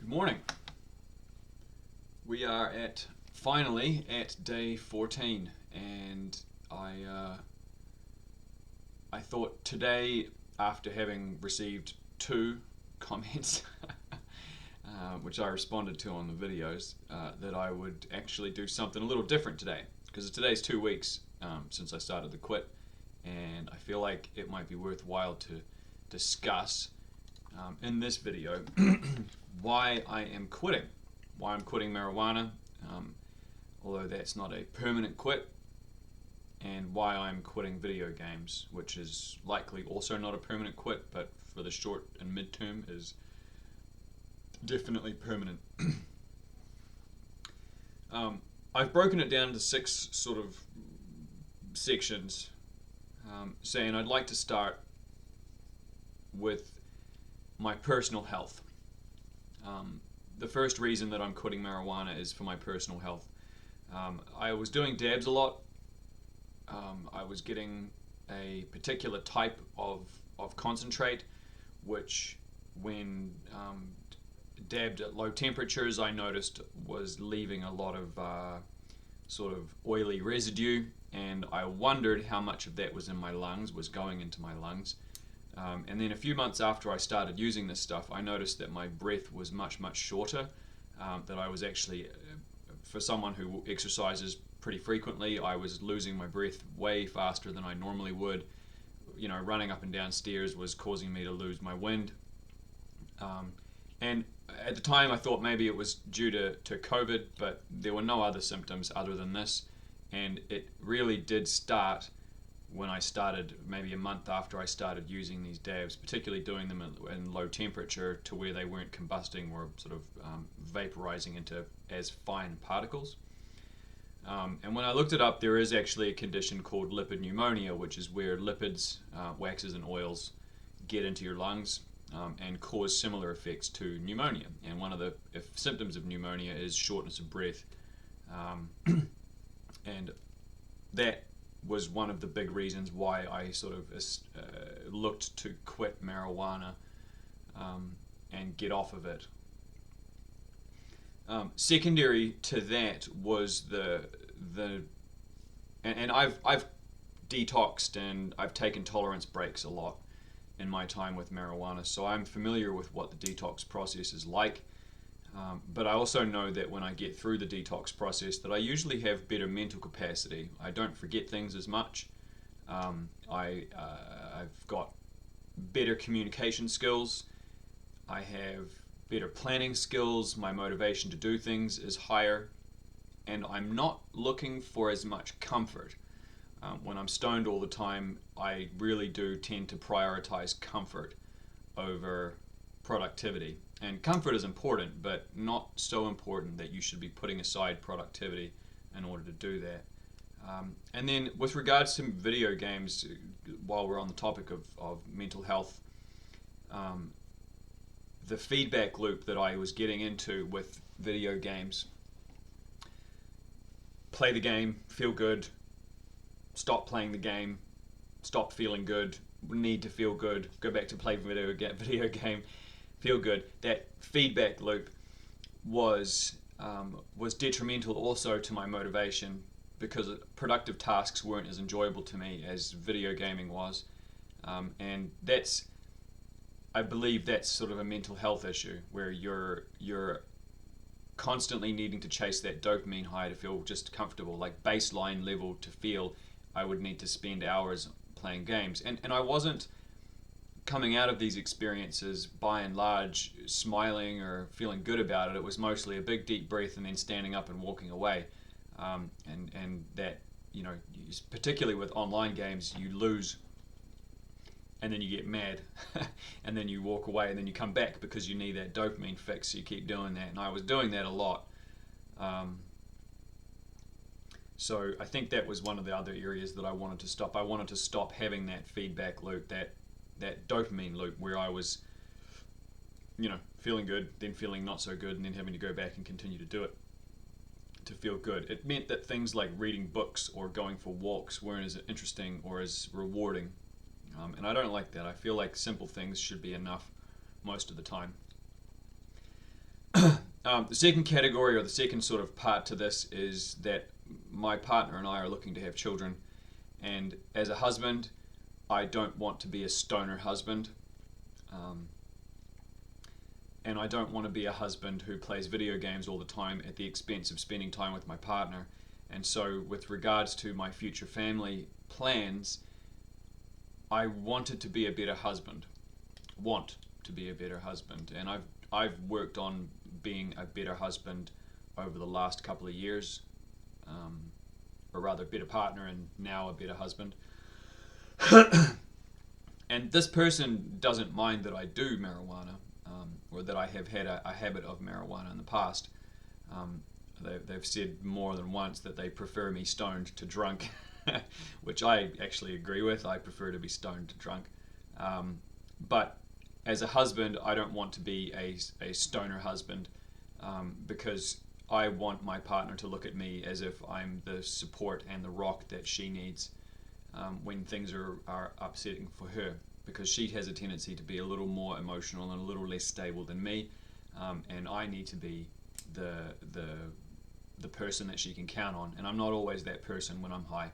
Good morning. We are finally at day 14, and I thought today, after having received two comments, which I responded to on the videos, that I would actually do something a little different today, because today's 2 weeks since I started the quit, and I feel like it might be worthwhile to discuss in this video why I am quitting, why I'm quitting marijuana, although that's not a permanent quit, and why I'm quitting video games, which is likely also not a permanent quit, but for the short and mid-term is definitely permanent. I've broken it down into 6 sort of sections, saying I'd like to start with my personal health. The first reason that I'm quitting marijuana is for my personal health. I was doing dabs a lot. I was getting a particular type of concentrate, which when dabbed at low temperatures, I noticed was leaving a lot of sort of oily residue, and I wondered how much of that was in my lungs, was going into my lungs. And then a few months after I started using this stuff, I noticed that my breath was much shorter, that I was actually, for someone who exercises pretty frequently, I was losing my breath way faster than I normally would. You know, running up and down stairs was causing me to lose my wind. And at the time I thought maybe it was due to COVID, but there were no other symptoms other than this. And it really did start when I started, maybe a month after I started using these dabs, particularly doing them in low temperature to where they weren't combusting or sort of vaporizing into as fine particles. And when I looked it up, there is actually a condition called lipid pneumonia, which is where lipids, waxes and oils get into your lungs and cause similar effects to pneumonia. And one of the symptoms of pneumonia is shortness of breath. And that was one of the big reasons why I sort of looked to quit marijuana and get off of it. Secondary to that was and I've detoxed and I've taken tolerance breaks a lot in my time with marijuana, so I'm familiar with what the detox process is like. But I also know that when I get through the detox process that I usually have better mental capacity. I don't forget things as much. I've got better communication skills. I have better planning skills. My motivation to do things is higher. And I'm not looking for as much comfort. When I'm stoned all the time, I really do tend to prioritize comfort over productivity. And comfort is important, but not so important that you should be putting aside productivity in order to do that. And then with regards to video games, while we're on the topic of mental health, the feedback loop that I was getting into with video games: play the game, feel good, stop playing the game, stop feeling good, need to feel good, go back to play video game, feel good. That feedback loop was detrimental also to my motivation, because productive tasks weren't as enjoyable to me as video gaming was, and I believe that's sort of a mental health issue where you're constantly needing to chase that dopamine high to feel just comfortable, like baseline level to feel I would need to spend hours playing games, and I wasn't coming out of these experiences by and large smiling or feeling good about it. It was mostly a big deep breath and then standing up and walking away, and that, you know, particularly with online games, you lose and then you get mad and then you walk away and then you come back because you need that dopamine fix, so you keep doing that, and I was doing that a lot. So I think that was one of the other areas that I wanted to stop. I wanted to stop having that feedback loop, that dopamine loop where I was, you know, feeling good, then feeling not so good, and then having to go back and continue to do it to feel good. It meant that things like reading books or going for walks weren't as interesting or as rewarding, and I don't like that. I feel like simple things should be enough most of the time. The second category, or the second sort of part to this, is that my partner and I are looking to have children. And as a husband, I don't want to be a stoner husband. And I don't want to be a husband who plays video games all the time at the expense of spending time with my partner. And so with regards to my future family plans, I wanted to be a better husband. Want to be a better husband. And I've worked on being a better husband over the last couple of years, or rather better partner and now a better husband. And this person doesn't mind that I do marijuana, or that I have had a habit of marijuana in the past. They've said more than once that they prefer me stoned to drunk, which I actually agree with. I prefer to be stoned to drunk. But as a husband, I don't want to be a stoner husband, because I want my partner to look at me as if I'm the support and the rock that she needs when things are upsetting for her, because she has a tendency to be a little more emotional and a little less stable than me, and I need to be the person that she can count on, and I'm not always that person when I'm high.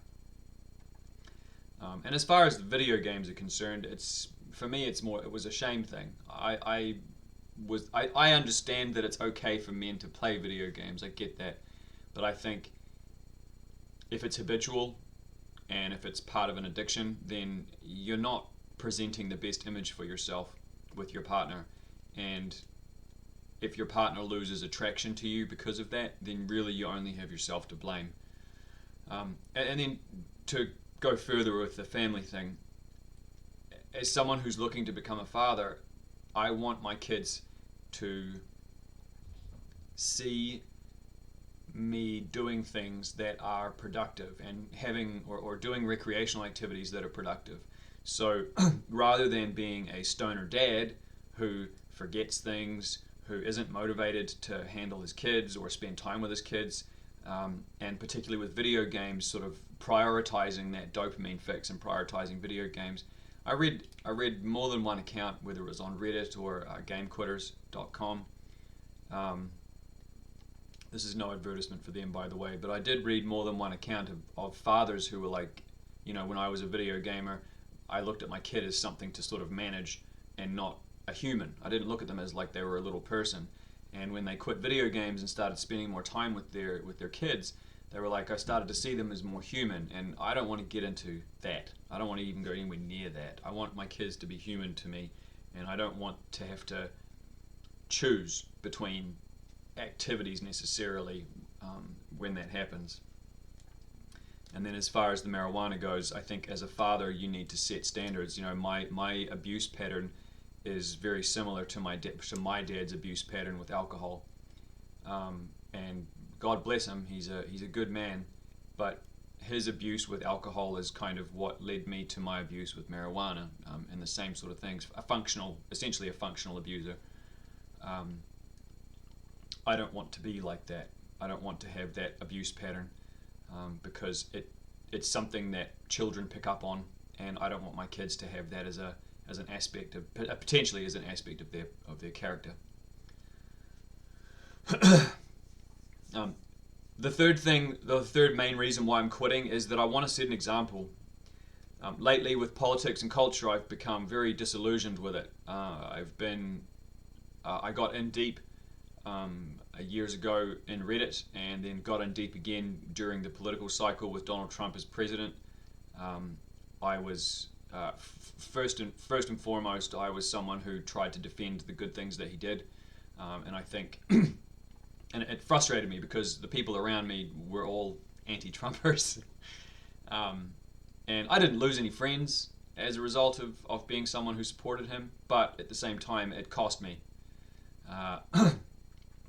And as far as the video games are concerned, for me it was a shame thing. I understand that it's okay for men to play video games, I get that, but I think if it's habitual and if it's part of an addiction, then you're not presenting the best image for yourself with your partner. And if your partner loses attraction to you because of that, then really you only have yourself to blame. And then to go further with the family thing, as someone who's looking to become a father, I want my kids to see me doing things that are productive and having or doing recreational activities that are productive. So rather than being a stoner dad who forgets things, who isn't motivated to handle his kids or spend time with his kids, and particularly with video games, sort of prioritizing that dopamine fix and prioritizing video games, I read more than one account, whether it was on Reddit or GameQuitters.com. This is no advertisement for them, by the way, but I did read more than one account of fathers who were like, when I was a video gamer, I looked at my kid as something to sort of manage and not a human. I didn't look at them as like they were a little person. And when they quit video games and started spending more time with their kids, they were like, I started to see them as more human, and I don't want to get into that. I don't want to even go anywhere near that. I want my kids to be human to me, and I don't want to have to choose between activities necessarily when that happens. And then as far as the marijuana goes, I think as a father you need to set standards. My abuse pattern is very similar to my dad's abuse pattern with alcohol, and God bless him, he's a good man, but his abuse with alcohol is kind of what led me to my abuse with marijuana, and the same sort of things. Essentially a functional abuser. I don't want to be like that. I don't want to have that abuse pattern, because it's something that children pick up on, and I don't want my kids to have that as an aspect of potentially as an aspect of their character. The third main reason why I'm quitting is that I want to set an example. Lately, with politics and culture, I've become very disillusioned with it. I got in deep years ago in Reddit, and then got in deep again during the political cycle with Donald Trump as president. I was first and foremost, I was someone who tried to defend the good things that he did, and I think. And it frustrated me because the people around me were all anti-Trumpers. And I didn't lose any friends as a result of being someone who supported him, but at the same time, it cost me.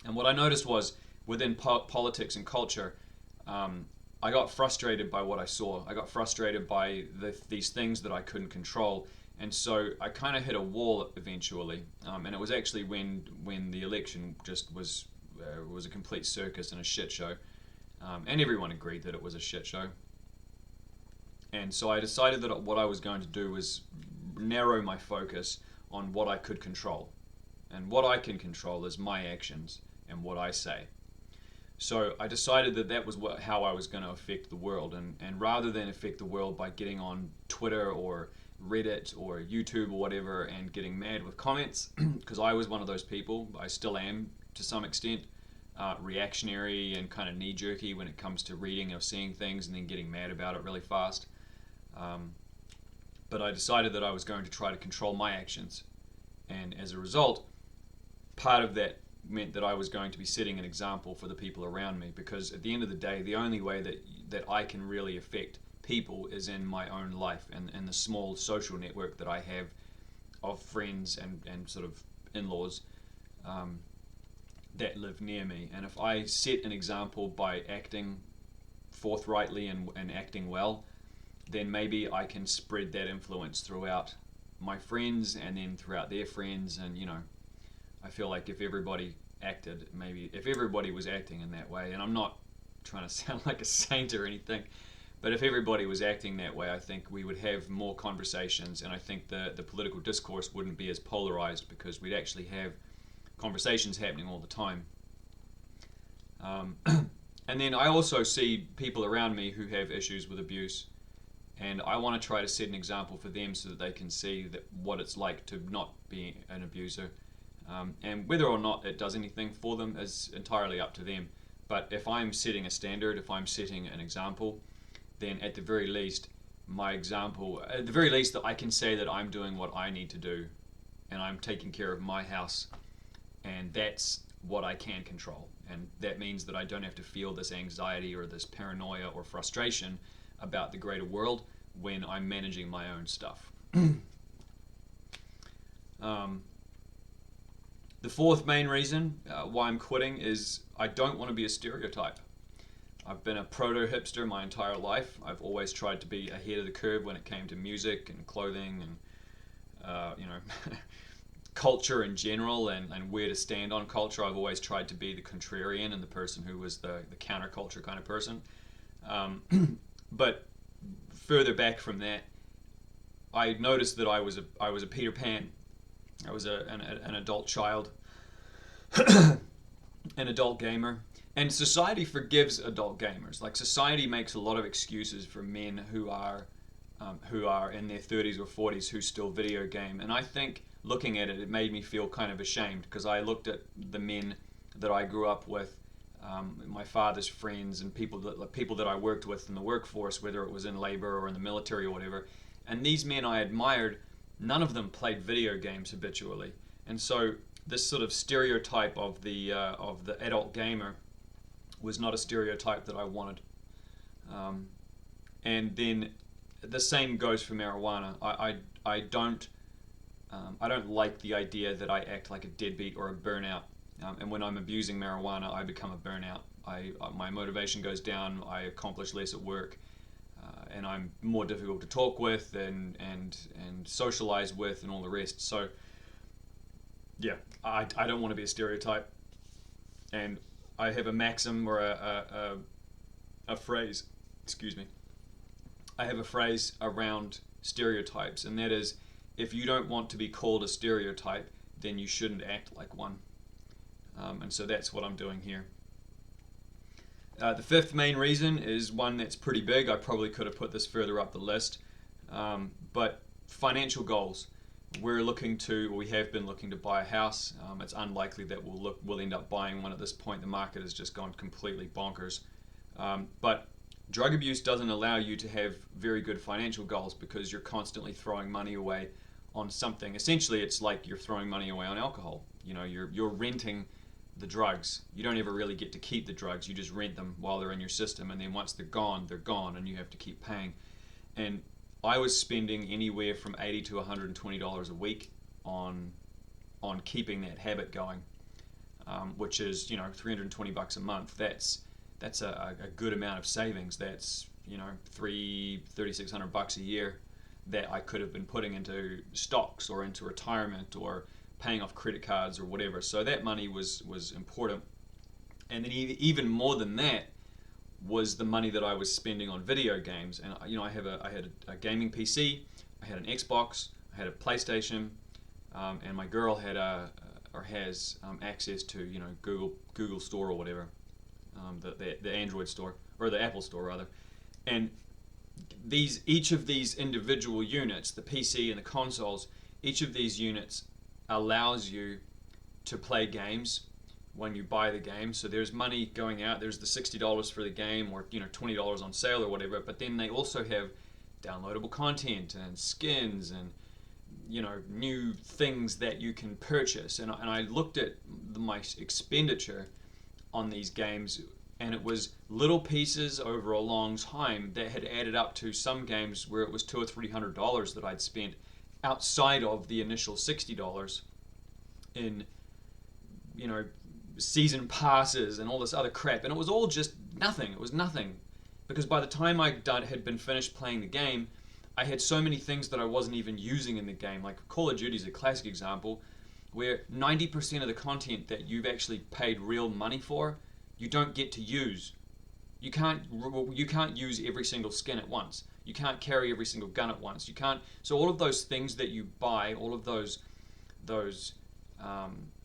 And what I noticed was, within politics and culture, I got frustrated by what I saw. I got frustrated by these things that I couldn't control. And so I kind of hit a wall eventually. And it was actually when the election just was a complete circus and a shit show, and everyone agreed that it was a shit show. And so I decided that what I was going to do was narrow my focus on what I could control, and what I can control is my actions and what I say. So I decided that that was how I was going to affect the world, and rather than affect the world by getting on Twitter or Reddit or YouTube or whatever and getting mad with comments, because I was one of those people, I still am to some extent, reactionary and kind of knee-jerky when it comes to reading or seeing things and then getting mad about it really fast. But I decided that I was going to try to control my actions, and as a result, part of that meant that I was going to be setting an example for the people around me, because at the end of the day, the only way that I can really affect people is in my own life and the small social network that I have of friends and sort of in-laws that live near me. And if I set an example by acting forthrightly and acting well, then maybe I can spread that influence throughout my friends and then throughout their friends. And I feel like if everybody was acting in that way, and I'm not trying to sound like a saint or anything, but if everybody was acting that way, I think we would have more conversations, and I think the political discourse wouldn't be as polarized, because we'd actually have conversations happening all the time. And then I also see people around me who have issues with abuse, and I want to try to set an example for them so that they can see what it's like to not be an abuser. And whether or not it does anything for them is entirely up to them. But if I'm setting a standard, if I'm setting an example, then at the very least, that I can say that I'm doing what I need to do, and I'm taking care of my house, and that's what I can control. And that means that I don't have to feel this anxiety or this paranoia or frustration about the greater world when I'm managing my own stuff. The fourth main reason why I'm quitting is I don't want to be a stereotype. I've been a proto-hipster my entire life. I've always tried to be ahead of the curve when it came to music and clothing and culture in general, and where to stand on culture. I've always tried to be the contrarian and the person who was the counterculture kind of person. But further back from that, I noticed that I was a Peter Pan. I was an adult child, an adult gamer, and society forgives adult gamers. Like, society makes a lot of excuses for men who are in their 30s or 40s who still video game, and I think looking at it, it made me feel kind of ashamed, because I looked at the men that I grew up with, my father's friends, and people that I worked with in the workforce, whether it was in labor or in the military or whatever, and these men I admired. None of them played video games habitually, and so this sort of stereotype of the adult gamer was not a stereotype that I wanted. And then the same goes for marijuana. I don't like the idea that I act like a deadbeat or a burnout. And when I'm abusing marijuana, I become a burnout. My motivation goes down. I accomplish less at work. And I'm more difficult to talk with and socialize with and all the rest. So, yeah, I don't want to be a stereotype. And I have a maxim or a phrase, excuse me. I have a phrase around stereotypes, and that is, if you don't want to be called a stereotype, then you shouldn't act like one. And so that's what I'm doing here. The fifth main reason is one that's pretty big. I probably could have put this further up the list. But financial goals. We have been looking to buy a house. It's unlikely that we'll end up buying one at this point. The market has just gone completely bonkers. But drug abuse doesn't allow you to have very good financial goals, because you're constantly throwing money away on something. Essentially, it's like you're throwing money away on alcohol. You're renting the drugs. You don't ever really get to keep the drugs. You just rent them while they're in your system, and then once they're gone, and you have to keep paying. And I was spending anywhere from $80 to $120 a week on keeping that habit going, which is $320 a month. That's a good amount of savings. That's $3,600 a year that I could have been putting into stocks or into retirement or paying off credit cards or whatever. So that money was important. And then even more than that was the money that I was spending on video games. And I had a gaming PC, I had an Xbox, I had a PlayStation, and my girl had a or has access to, you know, Google Store or whatever, the Android store or the Apple Store rather, and each of these individual units, the PC and the consoles, each of these units allows you to play games when you buy the game. So there's money going out. There's the $60 for the game, or, you know, $20 on sale or whatever. But then they also have downloadable content and skins and, you know, new things that you can purchase. And I looked at my expenditure on these games, and it was little pieces over a long time that had added up to some games where it was $200 or $300 that I'd spent outside of the initial $60 in, you know, season passes and all this other crap. And it was all just nothing. It was nothing. Because by the time I had been finished playing the game, I had so many things that I wasn't even using in the game. Like Call of Duty is a classic example, where 90% of the content that you've actually paid real money for, you don't get to use. You can't use every single skin at once. You can't carry every single gun at once. You can't. So all of those things that you buy, all of those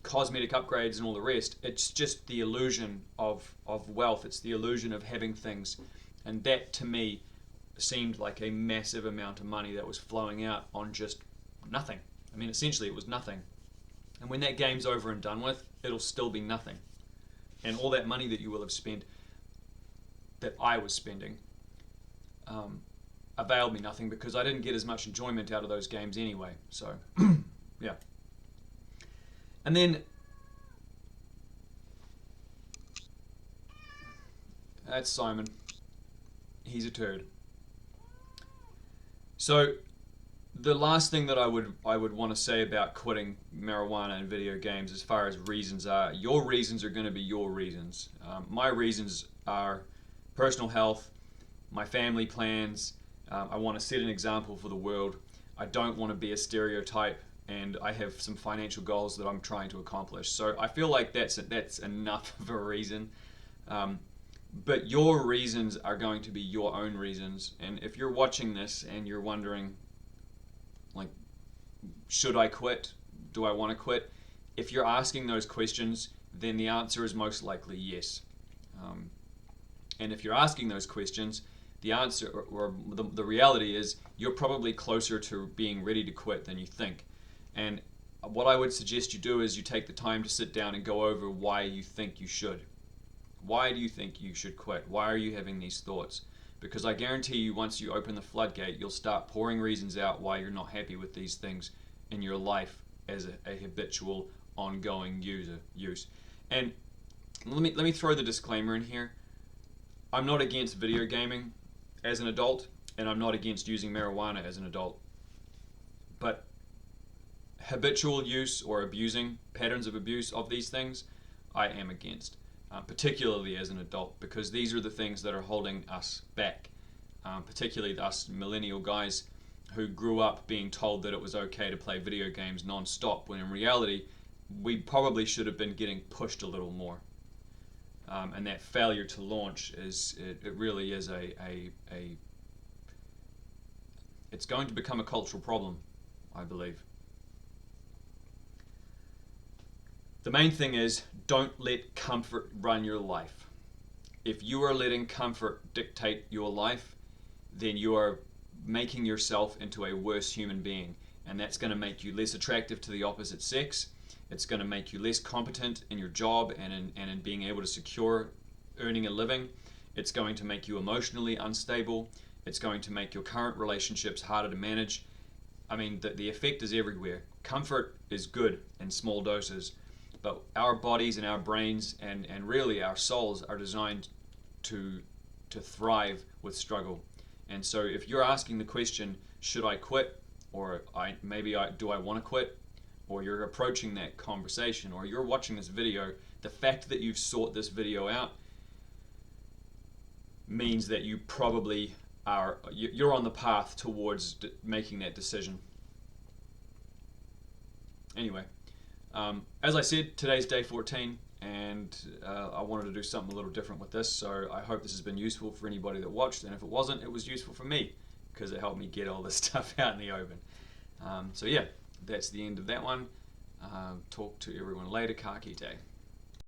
cosmetic upgrades and all the rest, it's just the illusion of wealth. It's the illusion of having things, and that to me seemed like a massive amount of money that was flowing out on just nothing. I mean, essentially it was nothing. And when that game's over and done with, it'll still be nothing. And all that money that you will have spent, that I was spending, availed me nothing, because I didn't get as much enjoyment out of those games anyway. So, yeah. And then, that's Simon. He's a turd. So, the last thing that I would want to say about quitting marijuana and video games, as far as reasons are, your reasons are going to be your reasons. My reasons are personal health, my family plans. I want to set an example for the world. I don't want to be a stereotype, and I have some financial goals that I'm trying to accomplish. So I feel like that's enough of a reason. But your reasons are going to be your own reasons. And if you're watching this and you're wondering, like, should I quit? Do I want to quit? If you're asking those questions, then the answer is most likely yes. And if you're asking those questions, the answer, or the reality is, you're probably closer to being ready to quit than you think. And what I would suggest you do is you take the time to sit down and go over why you think you should. Why do you think you should quit? Why are you having these thoughts? Because I guarantee you, once you open the floodgate, you'll start pouring reasons out why you're not happy with these things in your life as a habitual, ongoing use. And let me throw the disclaimer in here. I'm not against video gaming as an adult, and I'm not against using marijuana as an adult. But habitual use or abusing, patterns of abuse of these things, I am against. Particularly as an adult, because these are the things that are holding us back, particularly us millennial guys who grew up being told that it was okay to play video games non-stop, when in reality we probably should have been getting pushed a little more. And that failure to launch it really is it's going to become a cultural problem, I believe. The main thing is, don't let comfort run your life. If you are letting comfort dictate your life, then you are making yourself into a worse human being. And that's going to make you less attractive to the opposite sex. It's going to make you less competent in your job and in being able to secure earning a living. It's going to make you emotionally unstable. It's going to make your current relationships harder to manage. I mean, the effect is everywhere. Comfort is good in small doses. But our bodies and our brains and really our souls are designed to thrive with struggle. And so if you're asking the question, should I quit? Or do I want to quit? Or you're approaching that conversation, or you're watching this video, the fact that you've sought this video out means that you probably you're on the path towards making that decision. Anyway. As I said, today's day 14, and I wanted to do something a little different with this, so I hope this has been useful for anybody that watched, and if it wasn't, it was useful for me, because it helped me get all this stuff out in the open. So yeah, that's the end of that one. Talk to everyone later. Ka kite.